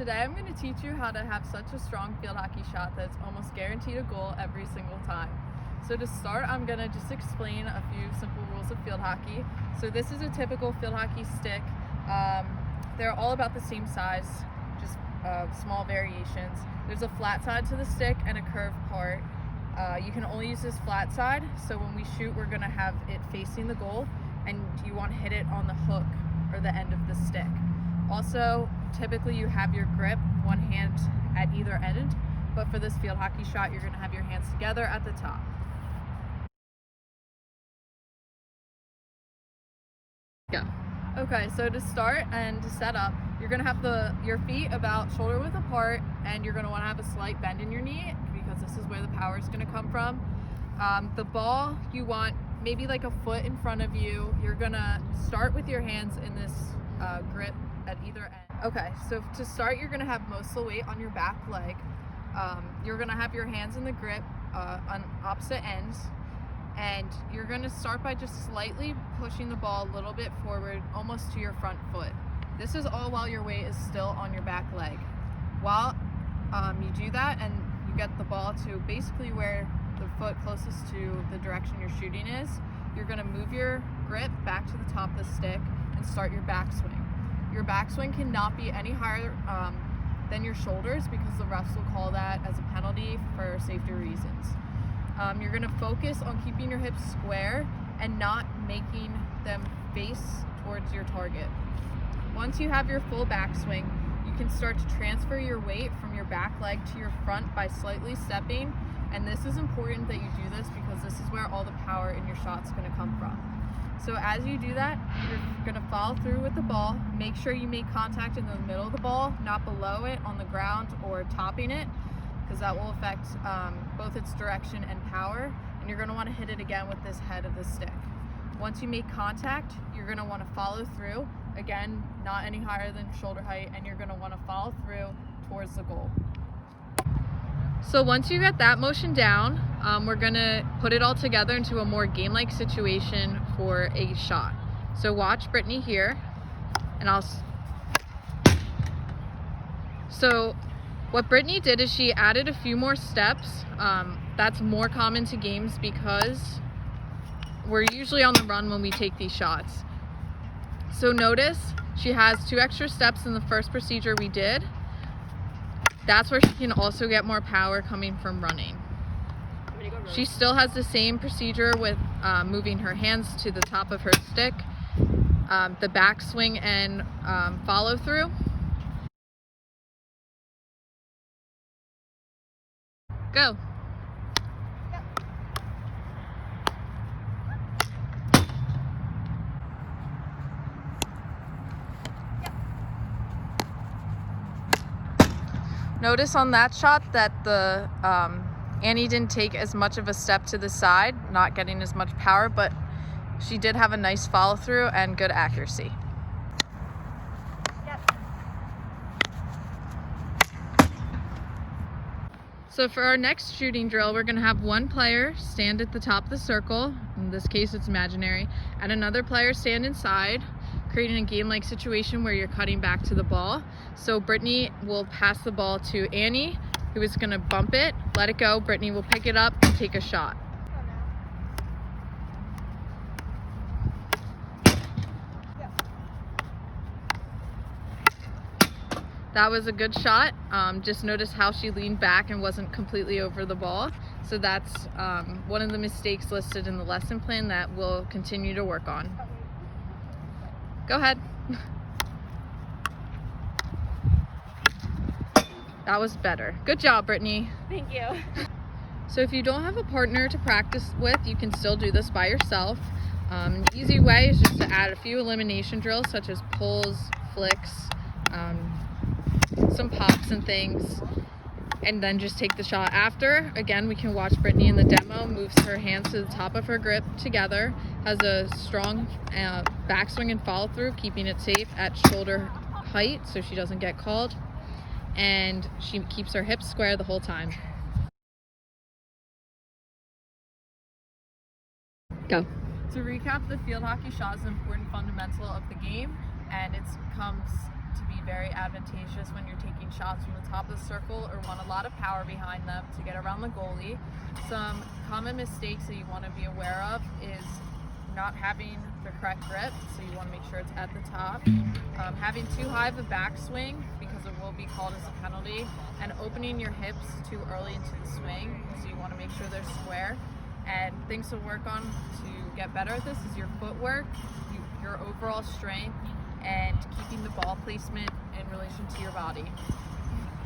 Today I'm going to teach you how to have such a strong field hockey shot that's almost guaranteed a goal every single time. So to start, I'm going to just explain a few simple rules of field hockey. So this is a typical field hockey stick. They're all about the same size, just small variations. There's a flat side to the stick and a curved part. You can only use this flat side, so when we shoot, we're going to have it facing the goal, and you want to hit it on the hook or the end of the stick. Also, typically you have your grip, one hand at either end, but for this field hockey shot, you're going to have your hands together at the top. Go. Okay, so to start and to set up, you're going to have your feet about shoulder width apart, and you're going to want to have a slight bend in your knee because this is where the power is going to come from. The ball, you want maybe like a foot in front of you. You're going to start with your hands in this grip at either end. Okay, so to start, you're going to have most of the weight on your back leg. You're going to have your hands in the grip on opposite ends, and you're going to start by just slightly pushing the ball a little bit forward, almost to your front foot. This is all while your weight is still on your back leg. While you do that and you get the ball to basically where the foot closest to the direction you're shooting is, you're going to move your grip back to the top of the stick and start your backswing. Your backswing cannot be any higher than your shoulders because the refs will call that as a penalty for safety reasons. You're going to focus on keeping your hips square and not making them face towards your target. Once you have your full backswing, you can start to transfer your weight from your back leg to your front by slightly stepping, and this is important that you do this because this is where all the power in your shot's going to come from. So as you do that, you're going to follow through with the ball. Make sure you make contact in the middle of the ball, not below it, on the ground, or topping it, because that will affect both its direction and power. And you're going to want to hit it again with this head of the stick. Once you make contact, you're going to want to follow through. Again, not any higher than shoulder height, and you're going to want to follow through towards the goal. So once you get that motion down, we're going to put it all together into a more game-like situation for a shot. So watch Brittany here, and So what Brittany did is she added a few more steps. That's more common to games because we're usually on the run when we take these shots. So notice she has 2 extra steps in the first procedure we did. That's where she can also get more power coming from running. She still has the same procedure with moving her hands to the top of her stick, the backswing and follow through. Go. Notice on that shot that the Annie didn't take as much of a step to the side, not getting as much power, but she did have a nice follow through and good accuracy. Yep. So for our next shooting drill, we're going to have one player stand at the top of the circle, in this case it's imaginary, and another player stand inside, creating a game-like situation where you're cutting back to the ball. So Brittany will pass the ball to Annie, who is going to bump it, let it go. Brittany will pick it up and take a shot. That was a good shot. Just notice how she leaned back and wasn't completely over the ball. So that's one of the mistakes listed in the lesson plan that we'll continue to work on. Go ahead. That was better. Good job, Brittany. Thank you. So if you don't have a partner to practice with, you can still do this by yourself. An easy way is just to add a few elimination drills such as pulls, flicks, some pops and things, and then just take the shot after. Again, we can watch Brittany in the demo, moves her hands to the top of her grip together, has a strong backswing and follow through, keeping it safe at shoulder height so she doesn't get called, and she keeps her hips square the whole time. Go. To recap, the field hockey shot is an important fundamental of the game, and it comes to be very advantageous when you're taking shots from the top of the circle or want a lot of power behind them to get around the goalie. Some common mistakes that you want to be aware of is not having the correct grip, so you want to make sure it's at the top. Having too high of a backswing, because it will be called as a penalty, and opening your hips too early into the swing, so you want to make sure they're square. And things to work on to get better at this is your footwork, your overall strength, and keeping the ball placement in relation to your body.